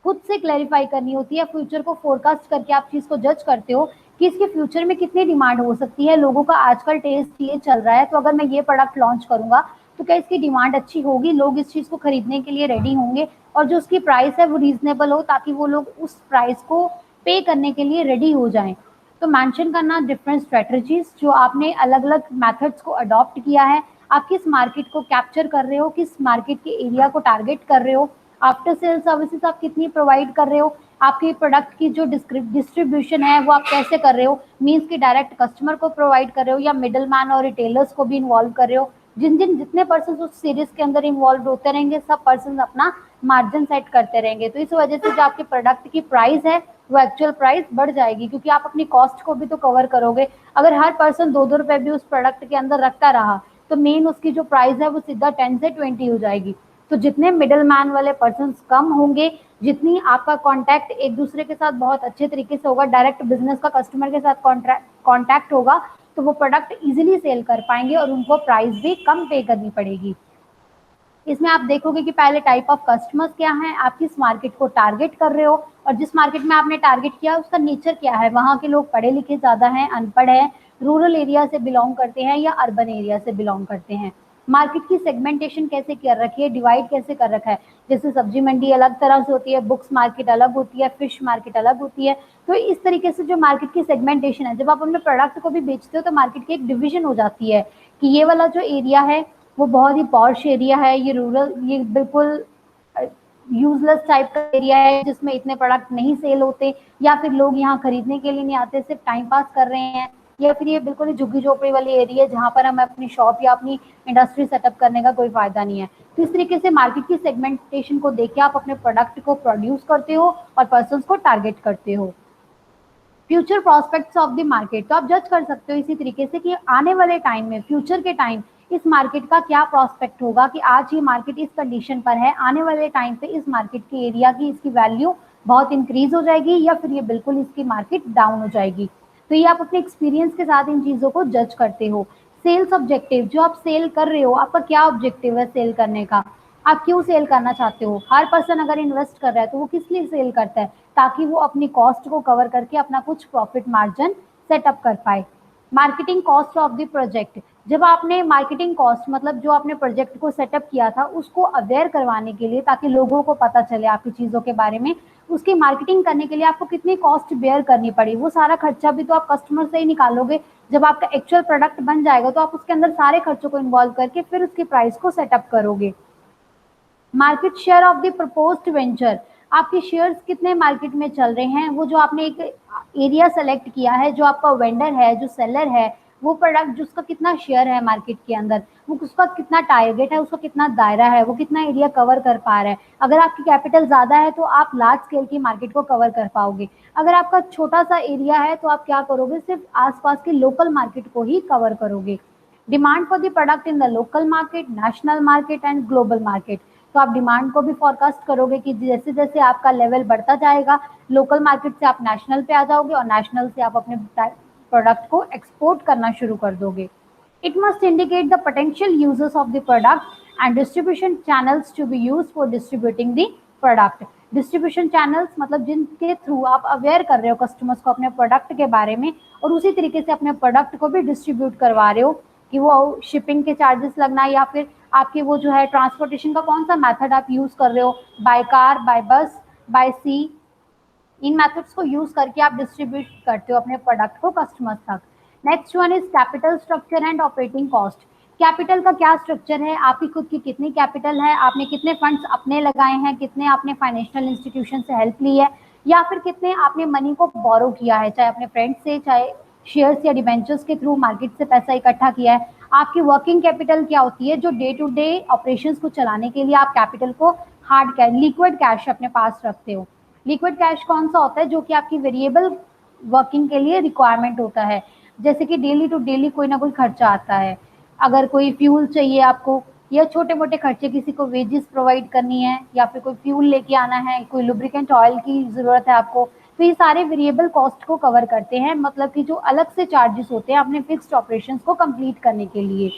खुद से क्लैरिफाई करनी होती है। फ्यूचर को फोरकास्ट करके आप चीज को जज करते हो कि इसके फ्यूचर में कितनी डिमांड हो सकती है। लोगों का आजकल टेस्ट ये चल रहा है, तो अगर मैं ये प्रोडक्ट लॉन्च करूंगा तो क्या इसकी डिमांड अच्छी होगी, लोग इस चीज को खरीदने के लिए रेडी होंगे, और जो उसकी प्राइस है वो रीजनेबल हो ताकि वो लोग उस प्राइस को पे करने के लिए रेडी हो जाएं। तो मेंशन करना डिफरेंट स्ट्रेटजीज, जो आपने अलग अलग मेथड्स को अडॉप्ट किया है, आप किस मार्केट को कैप्चर कर रहे हो, किस मार्केट के एरिया को टारगेट कर रहे हो, आफ्टर सेल सर्विसेज आप कितनी प्रोवाइड कर रहे हो, आपके प्रोडक्ट की जो डिस्ट्रीब्यूशन है वो आप कैसे कर रहे हो, मीन्स कि डायरेक्ट कस्टमर को प्रोवाइड कर रहे हो या मिडल मैन और रिटेलर्स को भी इन्वॉल्व कर रहे हो। जितने पर्सन उस सीरीज के अंदर इन्वॉल्व होते रहेंगे सब पर्सन अपना मार्जिन सेट करते रहेंगे। तो इस वजह से जो आपके प्रोडक्ट की प्राइस है वो एक्चुअल प्राइस बढ़ जाएगी, क्योंकि आप अपनी कॉस्ट को भी तो कवर करोगे। अगर हर पर्सन 2-2 रुपए भी उस प्रोडक्ट के अंदर रखता रहा तो मेन उसकी जो प्राइस है वो सीधा 10 से 20 हो जाएगी। तो जितने मिडल मैन वाले पर्सन कम होंगे, जितनी आपका कांटेक्ट एक दूसरे के साथ बहुत अच्छे तरीके से होगा, डायरेक्ट बिजनेस का कस्टमर के साथ कांटेक्ट होगा, तो वो प्रोडक्ट इजीली सेल कर पाएंगे और उनको प्राइस भी कम पे करनी पड़ेगी। इसमें आप देखोगे कि पहले टाइप ऑफ कस्टमर्स क्या हैं, आप किस मार्केट को टारगेट कर रहे हो, और जिस मार्केट में आपने टारगेट किया उसका नेचर क्या है, वहाँ के लोग पढ़े लिखे ज़्यादा हैं, अनपढ़ हैं, रूरल एरिया से बिलोंग करते हैं या अर्बन एरिया से बिलोंग करते हैं। मार्केट की सेगमेंटेशन कैसे कर रखी है, डिवाइड कैसे कर रखा है। जैसे सब्जी मंडी अलग तरह से होती है, बुक्स मार्केट अलग होती है, फिश मार्केट अलग होती है। तो इस तरीके से जो मार्केट की सेगमेंटेशन है, जब आप अपने प्रोडक्ट को भी बेचते हो तो मार्केट की एक डिवीजन हो जाती है कि ये वाला जो एरिया है वो बहुत ही पॉश एरिया है, ये रूरल, ये बिल्कुल यूजलेस टाइप का एरिया है जिसमें इतने प्रोडक्ट नहीं सेल होते, या फिर लोग यहाँ खरीदने के लिए नहीं आते, सिर्फ टाइम पास कर रहे हैं, या फिर ये बिल्कुल ही झुग्गी झोपड़ी वाली एरिया है जहाँ पर हमें अपनी शॉप या अपनी इंडस्ट्री सेटअप करने का कोई फायदा नहीं है। तो इस तरीके से मार्केट की सेगमेंटेशन को देख के आप अपने प्रोडक्ट को प्रोड्यूस करते हो और पर्सन को टारगेट करते हो। Future prospects of the market, तो आप जज कर सकते हो इसी तरीके से कि आने वाले टाइम में, फ्यूचर के टाइम, इस मार्केट का क्या प्रोस्पेक्ट होगा कि आज ये मार्केट इस कंडीशन पर है, आने वाले टाइम पे इस मार्केट के एरिया की इसकी वैल्यू बहुत इंक्रीज हो जाएगी या फिर ये बिल्कुल इसकी मार्केट डाउन हो जाएगी। तो ये आप अपने एक्सपीरियंस के साथ इन चीज़ों को जज करते हो। सेल्स ऑब्जेक्टिव, जो आप सेल कर रहे हो, आपका क्या ऑब्जेक्टिव है सेल करने का, आप क्यों सेल करना चाहते हो। हर पर्सन अगर इन्वेस्ट कर रहा है तो वो किस लिए सेल करता है, ताकि वो अपनी कॉस्ट को कवर करके अपना कुछ प्रॉफिट मार्जिन सेटअप कर पाए। Marketing cost of the project, जब आपने मार्केटिंग कॉस्ट मतलब जो आपने प्रोजेक्ट को सेटअप किया था उसको अवेयर करवाने के लिए, ताकि लोगों को पता चले आपकी चीज़ों के बारे में, उसकी मार्केटिंग करने के लिए आपको कितनी कॉस्ट बेयर करनी पड़ी, वो सारा खर्चा भी तो आप कस्टमर से ही निकालोगे। जब आपका एक्चुअल प्रोडक्ट बन जाएगा तो आप उसके अंदर सारे खर्चों को इन्वॉल्व करके फिर उसकी प्राइस को सेटअप करोगे। Market share of the proposed venture, आपके शेयर्स कितने मार्केट में चल रहे हैं, वो जो आपने एक एरिया सेलेक्ट किया है, जो आपका वेंडर है, जो सेलर है, वो प्रोडक्ट जिसका कितना शेयर है मार्केट के अंदर, वो उसका कितना टारगेट है, उसका कितना दायरा है, वो कितना एरिया कवर कर पा रहा है। अगर आपकी कैपिटल ज़्यादा है तो आप लार्ज स्केल की मार्केट को कवर कर पाओगे। अगर आपका छोटा सा एरिया है तो आप क्या करोगे, सिर्फ आसपास के लोकल मार्केट को ही कवर करोगे। Demand for the product in the local market, national market and global market, तो आप डिमांड को भी फोरकास्ट करोगे कि जैसे जैसे आपका लेवल बढ़ता जाएगा, लोकल मार्केट से आप नेशनल पे आ जाओगे और नेशनल से आप अपने प्रोडक्ट को एक्सपोर्ट करना शुरू कर दोगे। It must indicate the potential users of the product and distribution channels to be used for distributing the product. Distribution channels मतलब जिनके थ्रू आप अवेयर कर रहे हो कस्टमर्स को अपने प्रोडक्ट के बारे में, और उसी तरीके से अपने प्रोडक्ट को भी डिस्ट्रीब्यूट करवा रहे हो, कि वो शिपिंग के चार्जेस लगना या फिर आपके वो जो है ट्रांसपोर्टेशन का कौन सा मेथड आप यूज कर रहे हो, बाय कार, बाय बस, बाय सी, इन मेथड्स को यूज करके आप डिस्ट्रीब्यूट करते हो अपने प्रोडक्ट को कस्टमर्स तक। Next one is capital structure and operating cost. Capital का क्या स्ट्रक्चर है, आपकी खुद की कितनी कैपिटल है, आपने कितने फंड्स अपने लगाए हैं, कितने आपने फाइनेंशियल इंस्टीट्यूशन से हेल्प ली है, या फिर कितने आपने मनी को बोरो किया है, चाहे अपने फ्रेंड्स से, चाहे शेयर्स या डिबेंचर्स के थ्रू मार्केट से पैसा इकट्ठा किया है। आपकी वर्किंग कैपिटल क्या होती है, जो डे टू डे ऑपरेशंस को चलाने के लिए आप कैपिटल को हार्ड कैश, लिक्विड कैश अपने पास रखते हो। लिक्विड कैश कौन सा होता है, जो कि आपकी वेरिएबल वर्किंग के लिए रिक्वायरमेंट होता है, जैसे कि डेली टू डेली कोई ना कोई खर्चा आता है, अगर कोई फ्यूल चाहिए आपको, या छोटे मोटे खर्चे, किसी को वेजेस प्रोवाइड करनी है, या फिर कोई फ्यूल लेके आना है, कोई लुब्रिकेंट ऑयल की ज़रूरत है आपको, तो ये सारे वेरिएबल कॉस्ट को कवर करते हैं, मतलब कि जो अलग से चार्जेस होते हैं अपने फिक्स्ड ऑपरेशंस को कंप्लीट करने के लिए।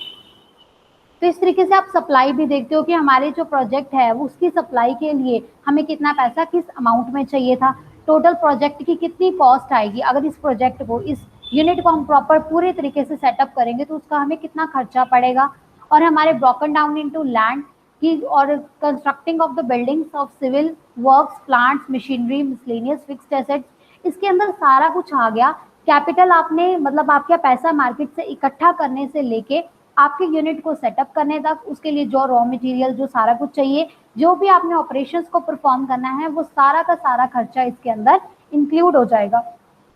तो इस तरीके से आप सप्लाई भी देखते हो कि हमारे जो प्रोजेक्ट है वो उसकी सप्लाई के लिए हमें कितना पैसा किस अमाउंट में चाहिए था, टोटल प्रोजेक्ट की कितनी कॉस्ट आएगी, अगर इस प्रोजेक्ट को, इस यूनिट को हम प्रॉपर पूरे तरीके से सेटअप करेंगे तो उसका हमें कितना खर्चा पड़ेगा। और हमारे ब्रोकन डाउन इनटू लैंड की और constructing of the buildings of civil works, plants, machinery, miscellaneous fixed assets, इसके अंदर सारा कुछ आ गया। कैपिटल आपने मतलब आपका पैसा मार्केट से इकट्ठा करने से लेके आपके यूनिट को सेटअप करने तक, उसके लिए जो रॉ मटेरियल, जो सारा कुछ चाहिए, जो भी आपने ऑपरेशंस को परफॉर्म करना है, वो सारा का सारा खर्चा इसके अंदर इंक्लूड हो जाएगा।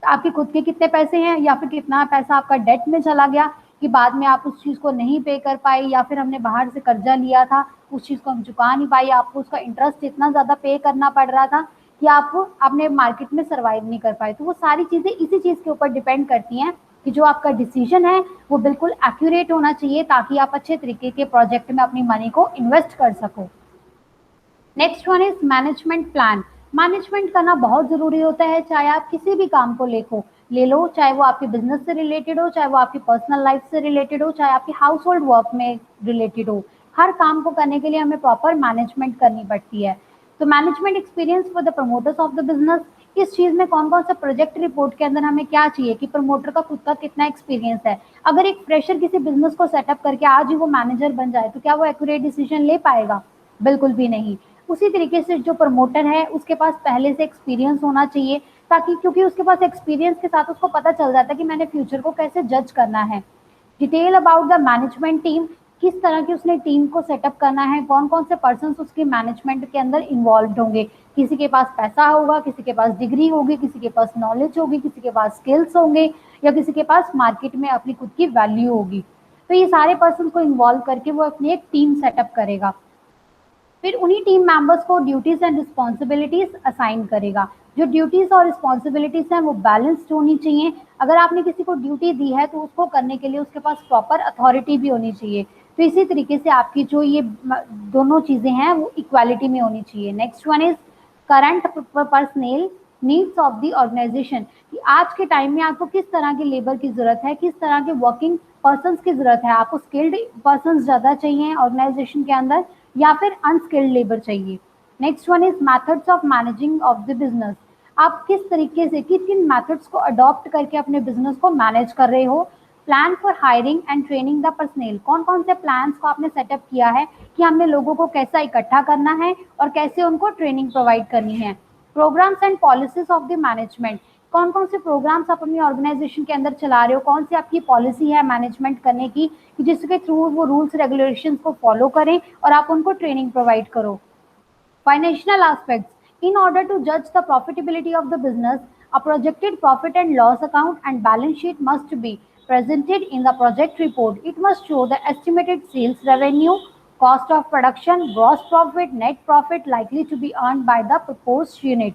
आपके खुद के कितने पैसे हैं, या फिर कितना पैसा आपका डेट में चला गया कि बाद में आप उस चीज़ को नहीं पे कर पाए, या फिर हमने बाहर से कर्जा लिया था, उस चीज़ को हम चुका नहीं पाए, आपको उसका इंटरेस्ट इतना ज़्यादा पे करना पड़ रहा था कि आप अपने मार्केट में सर्वाइव नहीं कर पाए। तो वो सारी चीज़ें इसी चीज़ के ऊपर डिपेंड करती हैं कि जो आपका डिसीजन है वो बिल्कुल एक्यूरेट होना चाहिए, ताकि आप अच्छे तरीके के प्रोजेक्ट में अपनी मनी को इन्वेस्ट कर सको। Next one is management plan. Management करना बहुत ज़रूरी होता है, चाहे आप किसी भी काम को ले लो, चाहे वो आपके बिजनेस से रिलेटेड हो, चाहे वो आपकी पर्सनल लाइफ से रिलेटेड हो, चाहे आपकी हाउस होल्ड वर्क में रिलेटेड हो। हर काम को करने के लिए हमें प्रॉपर मैनेजमेंट करनी पड़ती है। तो management experience for the promoters of the business, इस चीज में कौन कौन सा प्रोजेक्ट रिपोर्ट के अंदर हमें क्या चाहिए कि प्रमोटर का खुद का कितना एक्सपीरियंस है। अगर एक फ्रेशर किसी बिजनेस को सेटअप करके आज ही वो मैनेजर बन जाए तो क्या वो एक्यूरेट डिसीजन ले पाएगा? बिल्कुल भी नहीं। उसी तरीके से जो प्रमोटर है उसके पास पहले से एक्सपीरियंस होना चाहिए, ताकि क्योंकि उसके पास एक्सपीरियंस के साथ उसको पता चल जाता है कि मैंने फ्यूचर को कैसे जज करना है। Detail about the management team, किस तरह की उसने टीम को सेटअप करना है, कौन कौन से पर्सन उसके मैनेजमेंट के अंदर इन्वॉल्व होंगे। किसी के पास पैसा होगा, किसी के पास डिग्री होगी, किसी के पास नॉलेज होगी, किसी के पास स्किल्स होंगे, या किसी के पास मार्केट में अपनी खुद की वैल्यू होगी। तो ये सारे पर्सन को इन्वॉल्व करके वो अपनी एक टीम सेटअप करेगा। फिर उन्हीं टीम मेंबर्स को ड्यूटीज एंड रिस्पॉन्सिबिलिटीज असाइन करेगा। जो ड्यूटीज और रिस्पॉन्सिबिलिटीज हैं वो बैलेंस्ड होनी चाहिए। अगर आपने किसी को ड्यूटी दी है तो उसको करने के लिए उसके पास प्रॉपर अथॉरिटी भी होनी चाहिए। तो इसी तरीके से आपकी जो ये दोनों चीजें हैं वो इक्वालिटी में होनी चाहिए। Next one is current personnel needs of the organisation, कि आज के टाइम में आपको किस तरह की लेबर की जरूरत है, किस तरह के वर्किंग पर्सन की जरूरत है। आपको स्किल्ड पर्सन ज्यादा चाहिए ऑर्गेनाइजेशन के अंदर या फिर अनस्किल्ड लेबर चाहिए। Next one is methods of managing of the business, आप किस तरीके से किन किन मेथड्स को अडॉप्ट करके अपने बिजनेस को मैनेज कर रहे हो। Plan for hiring and training the personal, कौन कौन से प्लान्स को आपने सेटअप किया है कि हमने लोगों को कैसा इकट्ठा करना है और कैसे उनको ट्रेनिंग प्रोवाइड करनी है। Programmes and policies of the management, कौन कौन से प्रोग्राम्स आप अपनी ऑर्गेनाइजेशन के अंदर चला रहे हो, कौन सी आपकी पॉलिसी है मैनेजमेंट करने की कि जिसके थ्रू वो रूल्स रेगुलेशंस को फॉलो करें और आप उनको ट्रेनिंग प्रोवाइड करो। Financial aspects. In order to judge the profitability of the business, a projected profit and loss account and balance sheet must be presented in the project report. It must show the estimated sales revenue, cost of production, gross profit, net profit likely to be earned by the proposed unit.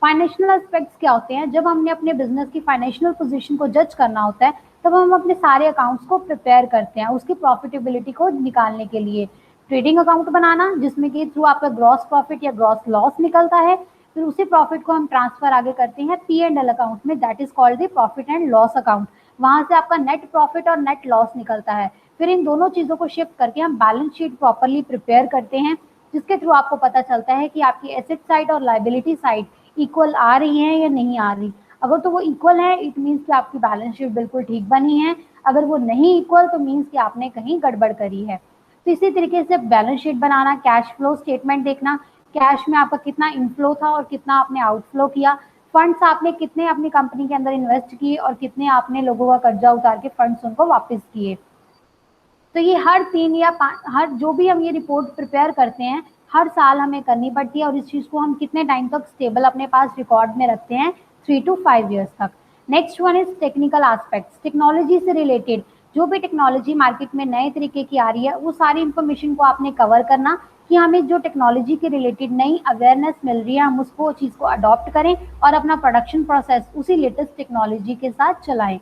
Financial aspects क्या होते हैं? जब हमने अपने business की financial position को जज करना होता है तब हम अपने सारे अकाउंट्स को प्रिपेयर करते हैं उसकी प्रॉफिटेबिलिटी को निकालने के लिए। ट्रेडिंग अकाउंट बनाना जिसमें कि थ्रू आपका ग्रॉस प्रॉफिट या ग्रॉस लॉस निकलता है, फिर उसी प्रॉफिट को हम ट्रांसफर आगे करते हैं P&L अकाउंट में, that is called the profit and loss account. वहां से आपका नेट प्रॉफिट और नेट लॉस निकलता है। फिर इन दोनों चीजों को शिफ्ट करके हम बैलेंस शीट प्रॉपरली प्रिपेयर करते हैं, जिसके थ्रू आपको पता चलता है कि आपकी एसेट साइड और लाइबिलिटी साइड इक्वल आ रही है या नहीं आ रही। अगर तो वो इक्वल है इट मीन्स कि आपकी बैलेंस शीट बिल्कुल ठीक बनी है, अगर वो नहीं इक्वल तो मीन्स कि आपने कहीं गड़बड़ करी है। तो इसी तरीके से बैलेंस शीट बनाना, कैश फ्लो स्टेटमेंट देखना, कैश में आपका कितना इनफ्लो था और कितना आपने आउटफ्लो किया, फंड्स आपने कितने अपनी कंपनी के अंदर इन्वेस्ट किए और कितने आपने लोगों का कर्जा उतार के फंड्स उनको वापस किए। तो ये हर 3 या 5 हर जो भी हम ये रिपोर्ट प्रिपेयर करते हैं हर साल हमें करनी पड़ती है और इस चीज़ को हम कितने टाइम तक स्टेबल अपने पास रिकॉर्ड में रखते हैं 3 to 5 ईयर्स तक। Next one is technical aspects, technology से रिलेटेड जो भी टेक्नोलॉजी मार्केट में नए तरीके की आ रही है वो सारी इंफॉर्मेशन को आपने कवर करना कि हमें जो टेक्नोलॉजी के रिलेटेड नई अवेयरनेस मिल रही है हम उसको चीज़ को अडॉप्ट करें और अपना प्रोडक्शन प्रोसेस उसी लेटेस्ट टेक्नोलॉजी के साथ चलाएं।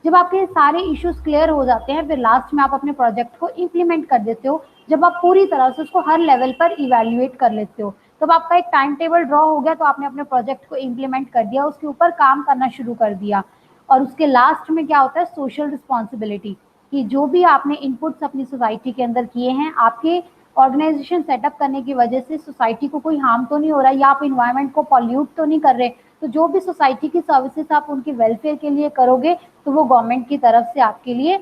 जब आपके सारे इश्यूज क्लियर हो जाते हैं फिर लास्ट में आप अपने प्रोजेक्ट को इम्प्लीमेंट कर देते हो। जब आप पूरी तरह से उसको हर लेवल पर इवेल्युएट कर लेते हो तब आपका एक टाइम टेबल ड्रॉ हो गया, तो आपने अपने प्रोजेक्ट को इम्प्लीमेंट कर दिया, उसके ऊपर काम करना शुरू कर दिया। और उसके लास्ट में क्या होता है, सोशल रिस्पॉन्सिबिलिटी, कि जो भी आपने इनपुट्स अपनी सोसाइटी के अंदर किए हैं आपके ऑर्गेनाइजेशन सेटअप करने की वजह से सोसाइटी को कोई हार्म तो नहीं हो रहा या आप इन्वायरमेंट को पॉल्यूट तो नहीं कर रहे। तो जो भी सोसाइटी की सर्विसेज आप उनकी वेलफेयर के लिए करोगे तो वो गवर्नमेंट की तरफ से आपके लिए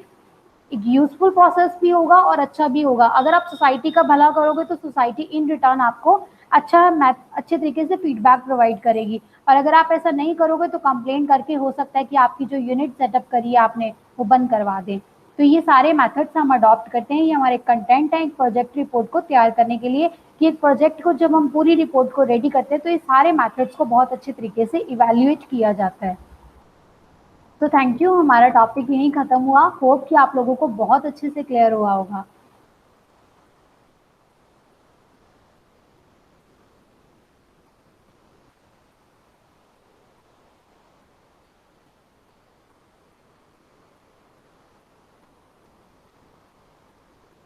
एक यूजफुल प्रोसेस भी होगा और अच्छा भी होगा। अगर आप सोसाइटी का भला करोगे तो सोसाइटी इन रिटर्न आपको अच्छे तरीके से फीडबैक प्रोवाइड करेगी, और अगर आप ऐसा नहीं करोगे तो कंप्लेन करके हो सकता है कि आपकी जो यूनिट सेटअप करी है आपने वो बंद करवा दें। तो ये सारे मेथड्स हम अडॉप्ट करते हैं, ये हमारे कंटेंट है एक प्रोजेक्ट रिपोर्ट को तैयार करने के लिए, कि एक प्रोजेक्ट को जब हम पूरी रिपोर्ट को रेडी करते हैं तो ये सारे मेथड्स को बहुत अच्छे तरीके से इवेल्युएट किया जाता है। तो थैंक यू, हमारा टॉपिक यहीं खत्म हुआ। होप कि आप लोगों को बहुत अच्छे से क्लियर हुआ होगा।